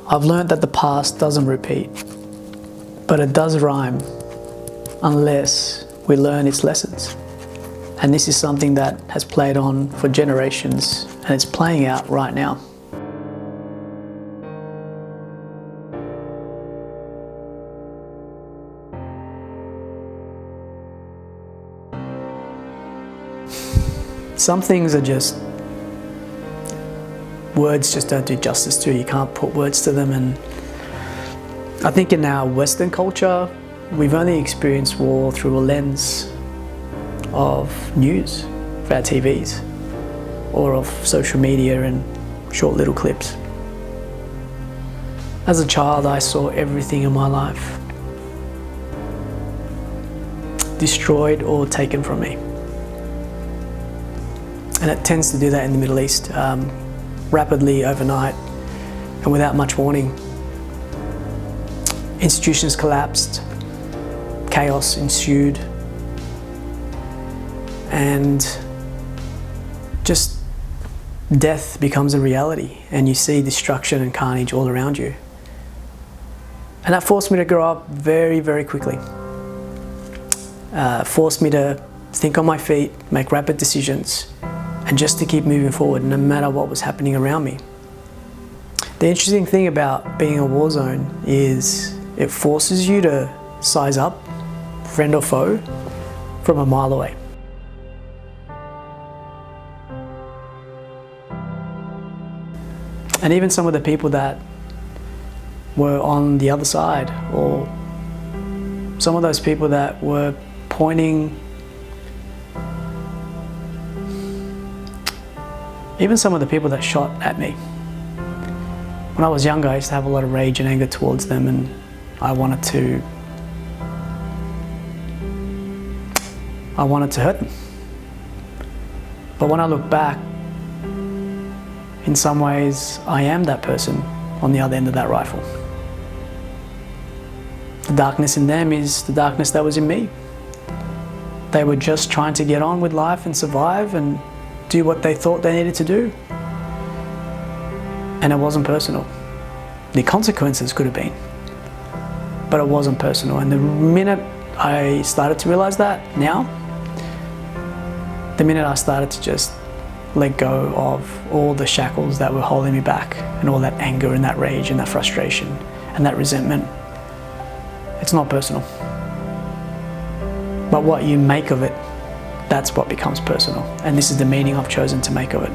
I've learned that the past doesn't repeat, but it does rhyme unless we learn its lessons. And this is something that has played on for generations, and it's playing out right now. Some things are just, words just don't do justice to. You can't put words to them. And I think in our Western culture, we've only experienced war through a lens of news for our TVs or of social media and short little clips. As a child, I saw everything in my life destroyed or taken from me. And it tends to do that in the Middle East, rapidly, overnight, and without much warning. Institutions collapsed, chaos ensued, and just death becomes a reality, and you see destruction and carnage all around you. And that forced me to grow up very, very quickly. Forced me to think on my feet, make rapid decisions, and just to keep moving forward no matter what was happening around me. The interesting thing about being a war zone is it forces you to size up, friend or foe, from a mile away. And even some of the people that were on the other side, or some of those people that were pointing, even some of the people that shot at me. When I was younger, I used to have a lot of rage and anger towards them, and I wanted to hurt them. But when I look back, in some ways, I am that person on the other end of that rifle. The darkness in them is the darkness that was in me. They were just trying to get on with life and survive and do what they thought they needed to do. And it wasn't personal. The consequences could have been, but it wasn't personal. And the minute I started to realize that now, the minute I started to just let go of all the shackles that were holding me back, and all that anger and that rage and that frustration and that resentment, it's not personal. But what you make of it, that's what becomes personal. And this is the meaning I've chosen to make of it.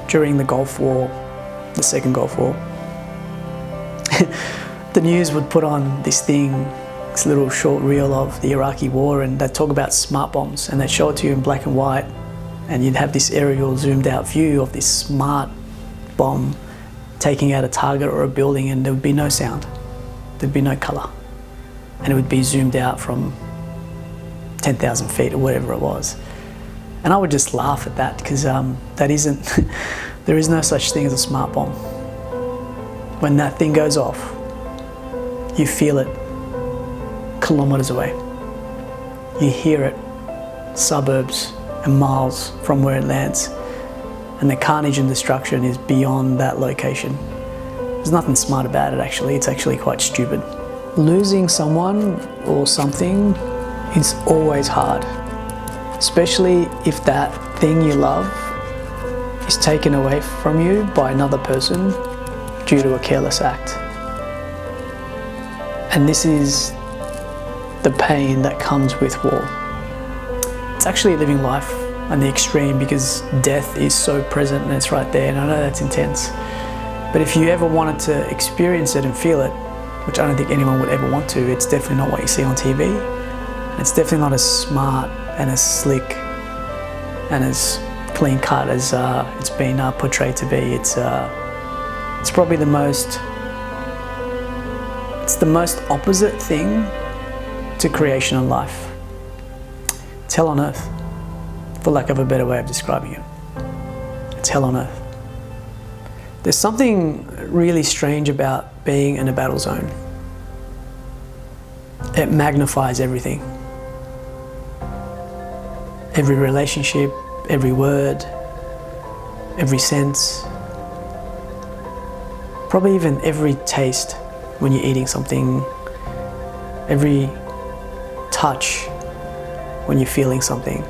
During the Gulf War, the second Gulf War, the news would put on this little short reel of the Iraqi war, and they'd talk about smart bombs, and they'd show it to you in black and white, and you'd have this aerial zoomed out view of this smart bomb taking out a target or a building, and there would be no sound, there'd be no colour, and it would be zoomed out from 10,000 feet or whatever it was. And I would just laugh at that, because that isn't, there is no such thing as a smart bomb. When that thing goes off, you feel it kilometres away. You hear it suburbs and miles from where it lands. And the carnage and destruction is beyond that location. There's nothing smart about it actually, it's actually quite stupid. Losing someone or something is always hard, especially if that thing you love is taken away from you by another person due to a careless act. And this is the pain that comes with war. It's actually living life on the extreme, because death is so present and it's right there, and I know that's intense. But if you ever wanted to experience it and feel it, which I don't think anyone would ever want to, it's definitely not what you see on TV. It's definitely not as smart and as slick and as clean cut as it's been portrayed to be. It's probably the most opposite thing to creation and life. It's hell on earth, for lack of a better way of describing it. It's hell on earth. There's something really strange about being in a battle zone. It magnifies everything. Every relationship, every word, every sense. Probably even every taste when you're eating something, every touch when you're feeling something.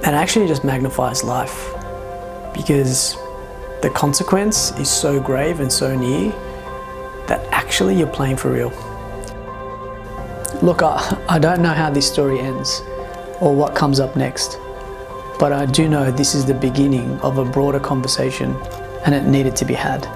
And actually just magnifies life, because the consequence is so grave and so near that actually you're playing for real. Look, I don't know how this story ends or what comes up next, but I do know this is the beginning of a broader conversation, and it needed to be had.